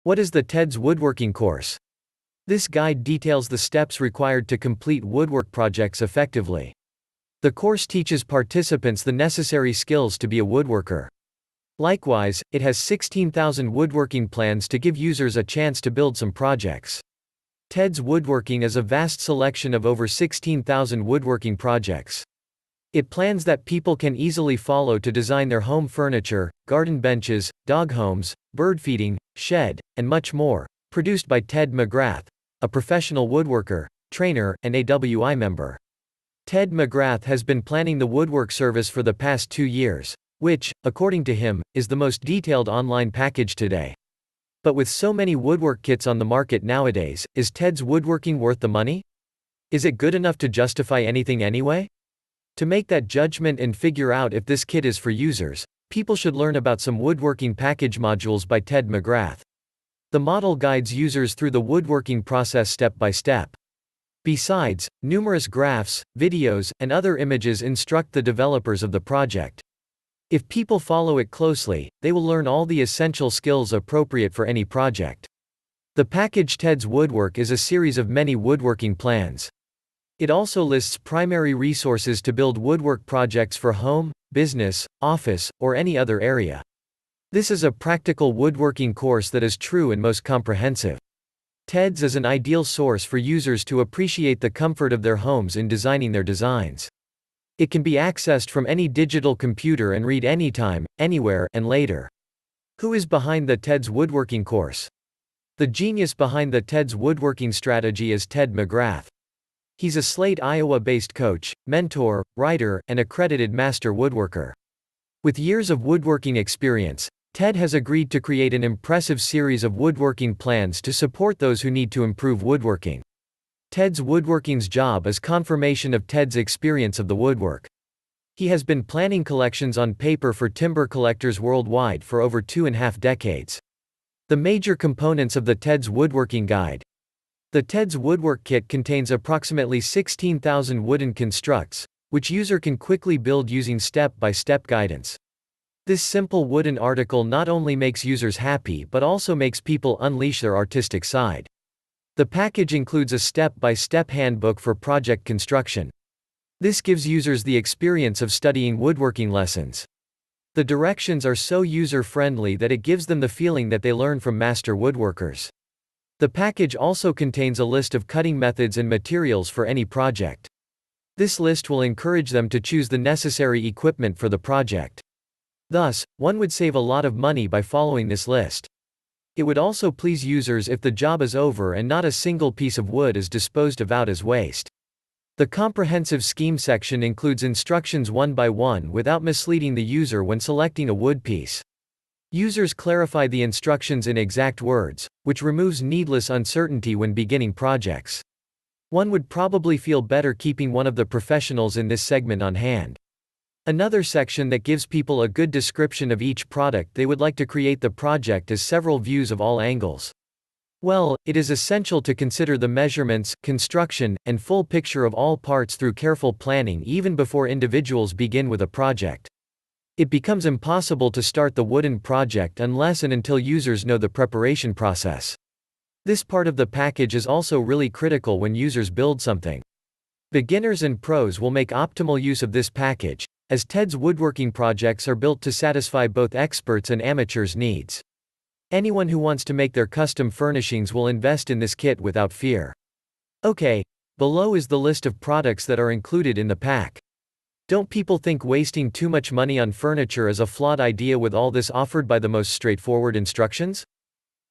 What is the Teds Woodworking course? This guide details the steps required to complete woodwork projects effectively. The course teaches participants the necessary skills to be a woodworker. Likewise, it has 16,000 woodworking plans to give users a chance to build some projects. Teds Woodworking is a vast selection of over 16,000 woodworking projects. It plans that people can easily follow to design their home furniture, garden benches, dog homes, bird feeding, shed, and much more, produced by Ted McGrath, a professional woodworker, trainer, and AWI member. Ted McGrath has been planning the woodwork service for the past 2 years, which, according to him, is the most detailed online package today. But with so many woodwork kits on the market nowadays, is Teds Woodworking worth the money? Is it good enough to justify anything anyway? To make that judgment and figure out if this kit is for users, people should learn about some woodworking package modules by Ted McGrath. The model guides users through the woodworking process step by step. Besides, numerous graphs, videos, and other images instruct the developers of the project. If people follow it closely, they will learn all the essential skills appropriate for any project. The package Teds Woodwork is a series of many woodworking plans. It also lists primary resources to build woodwork projects for home, business, office, or any other area. This is a practical woodworking course that is true and most comprehensive. Teds is an ideal source for users to appreciate the comfort of their homes in designing their designs. It can be accessed from any digital computer and read anytime, anywhere, and later. Who is behind the Teds Woodworking course? The genius behind the Teds Woodworking strategy is Ted McGrath. He's a Slate, Iowa-based coach, mentor, writer, and accredited master woodworker. With years of woodworking experience, Ted has agreed to create an impressive series of woodworking plans to support those who need to improve woodworking. Teds Woodworking's job is confirmation of Ted's experience of the woodwork. He has been planning collections on paper for timber collectors worldwide for over 2.5 decades. The major components of the Teds Woodworking Guide. The Teds Woodwork Kit contains approximately 16,000 wooden constructs, which user can quickly build using step-by-step guidance. This simple wooden article not only makes users happy but also makes people unleash their artistic side. The package includes a step-by-step handbook for project construction. This gives users the experience of studying woodworking lessons. The directions are so user-friendly that it gives them the feeling that they learn from master woodworkers. The package also contains a list of cutting methods and materials for any project. This list will encourage them to choose the necessary equipment for the project. Thus, one would save a lot of money by following this list. It would also please users if the job is over and not a single piece of wood is disposed of out as waste. The comprehensive scheme section includes instructions one by one without misleading the user when selecting a wood piece. Users clarify the instructions in exact words, which removes needless uncertainty when beginning projects. One would probably feel better keeping one of the professionals in this segment on hand. Another section that gives people a good description of each product they would like to create the project is several views of all angles. Well, it is essential to consider the measurements, construction, and full picture of all parts through careful planning even before individuals begin with a project. It becomes impossible to start the wooden project unless and until users know the preparation process. This part of the package is also really critical when users build something. Beginners and pros will make optimal use of this package, as Teds Woodworking projects are built to satisfy both experts and amateurs' needs. Anyone who wants to make their custom furnishings will invest in this kit without fear. Okay, below is the list of products that are included in the pack. Don't people think wasting too much money on furniture is a flawed idea with all this offered by the most straightforward instructions?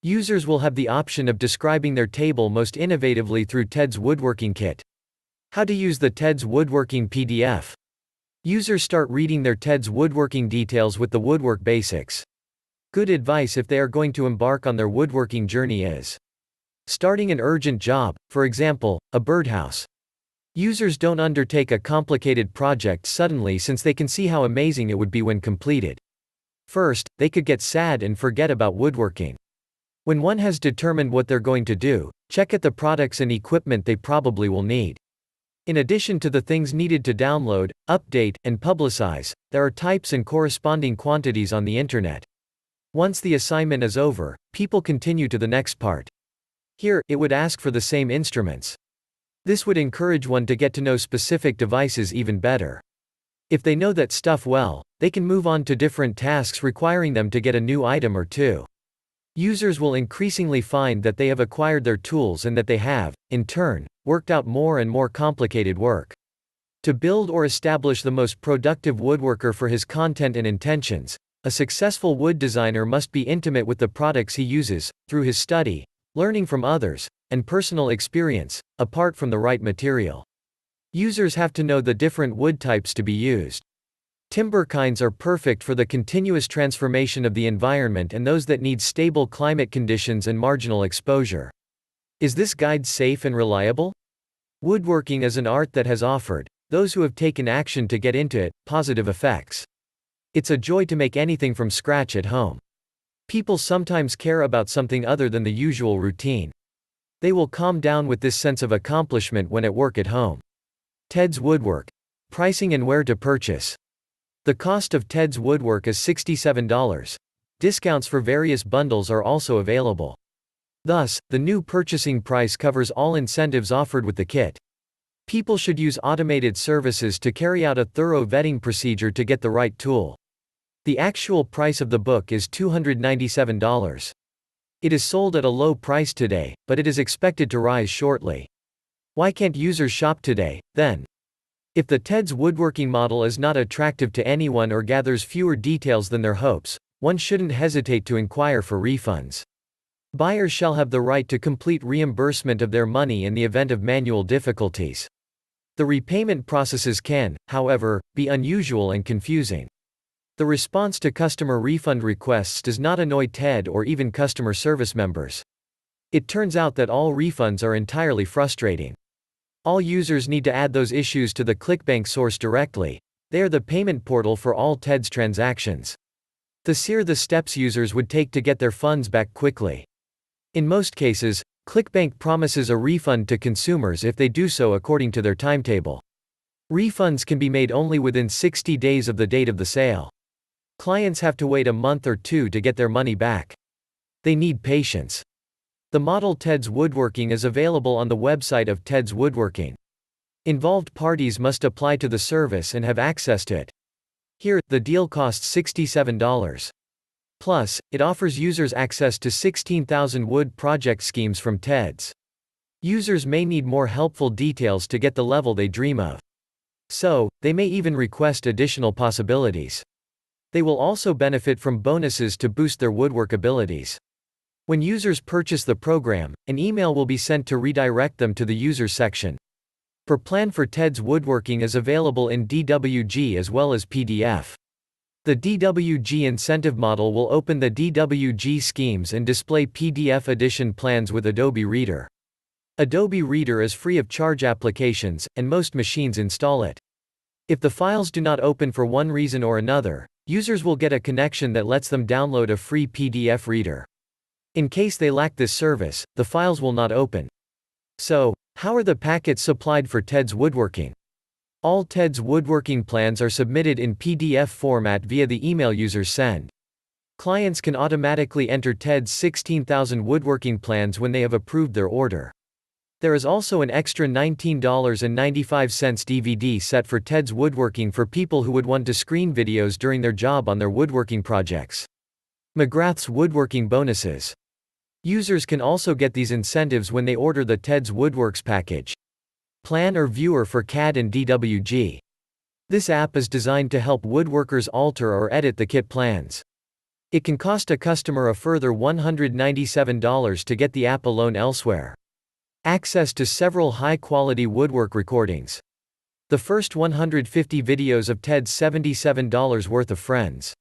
Users will have the option of describing their table most innovatively through Teds Woodworking Kit. How to use the Teds Woodworking PDF. Users start reading their Teds Woodworking details with the woodwork basics. Good advice if they are going to embark on their woodworking journey is starting an urgent job, for example, a birdhouse. Users don't undertake a complicated project suddenly since they can see how amazing it would be when completed. First, they could get sad and forget about woodworking. When one has determined what they're going to do, check at the products and equipment they probably will need. In addition to the things needed to download, update, and publicize, there are types and corresponding quantities on the internet. Once the assignment is over, people continue to the next part. Here, it would ask for the same instruments. This would encourage one to get to know specific devices even better. If they know that stuff well, they can move on to different tasks requiring them to get a new item or two. Users will increasingly find that they have acquired their tools and that they have, in turn, worked out more and more complicated work. To build or establish the most productive woodworker for his content and intentions, a successful wood designer must be intimate with the products he uses, through his study, learning from others, and personal experience, apart from the right material. Users have to know the different wood types to be used. Timber kinds are perfect for the continuous transformation of the environment and those that need stable climate conditions and marginal exposure. Is this guide safe and reliable? Woodworking is an art that has offered, those who have taken action to get into it, positive effects. It's a joy to make anything from scratch at home. People sometimes care about something other than the usual routine. They will calm down with this sense of accomplishment when at work at home. Teds Woodwork. Pricing and where to purchase. The cost of Teds Woodwork is $67. Discounts for various bundles are also available. Thus, the new purchasing price covers all incentives offered with the kit. People should use automated services to carry out a thorough vetting procedure to get the right tool. The actual price of the book is $297. It is sold at a low price today, but it is expected to rise shortly. Why can't users shop today, then? If the Teds woodworking model is not attractive to anyone or gathers fewer details than their hopes, one shouldn't hesitate to inquire for refunds. Buyers shall have the right to complete reimbursement of their money in the event of manual difficulties. The repayment processes can, however, be unusual and confusing. The response to customer refund requests does not annoy TED or even customer service members. It turns out that all refunds are entirely frustrating. All users need to add those issues to the ClickBank source directly. They are the payment portal for all TEDS transactions. These are the steps users would take to get their funds back quickly. In most cases, ClickBank promises a refund to consumers if they do so according to their timetable. Refunds can be made only within 60 days of the date of the sale. Clients have to wait a month or two to get their money back. They need patience. The model Teds Woodworking is available on the website of Teds Woodworking. Involved parties must apply to the service and have access to it. Here, the deal costs $67. Plus, it offers users access to 16,000 wood project schemes from Teds. Users may need more helpful details to get the level they dream of. So, they may even request additional possibilities. They will also benefit from bonuses to boost their woodwork abilities. When users purchase the program, an email will be sent to redirect them to the Users section. Per plan for Teds Woodworking is available in DWG as well as PDF. The DWG incentive model will open the DWG schemes and display PDF edition plans with Adobe Reader. Adobe Reader is free of charge applications, and most machines install it. If the files do not open for one reason or another, users will get a connection that lets them download a free PDF reader. In case they lack this service, the files will not open. So, how are the packets supplied for Teds Woodworking? All Teds Woodworking plans are submitted in PDF format via the email users send. Clients can automatically enter Teds 16,000 woodworking plans when they have approved their order. There is also an extra $19.95 DVD set for Teds Woodworking for people who would want to screen videos during their job on their woodworking projects. McGrath's Woodworking Bonuses. Users can also get these incentives when they order the Teds Woodworks package. Plan or Viewer for CAD and DWG. This app is designed to help woodworkers alter or edit the kit plans. It can cost a customer a further $197 to get the app alone elsewhere. Access to several high-quality woodwork recordings. The first 150 videos of Ted's $77 worth of friends.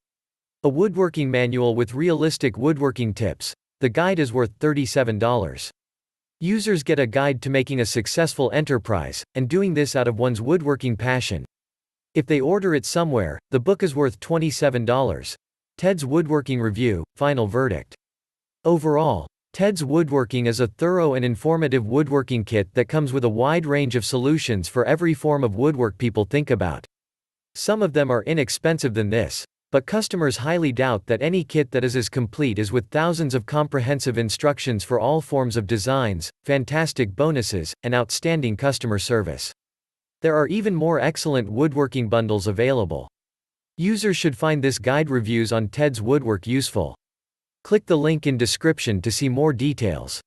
A woodworking manual with realistic woodworking tips. The guide is worth $37. Users get a guide to making a successful enterprise, and doing this out of one's woodworking passion. If they order it somewhere, the book is worth $27. Ted's Woodworking Review, Final Verdict. Overall, Ted's Woodworking is a thorough and informative woodworking kit that comes with a wide range of solutions for every form of woodwork people think about. Some of them are inexpensive than this. But customers highly doubt that any kit that is as complete as with thousands of comprehensive instructions for all forms of designs, fantastic bonuses, and outstanding customer service. There are even more excellent woodworking bundles available. Users should find this guide reviews on Teds Woodwork useful. Click the link in description to see more details.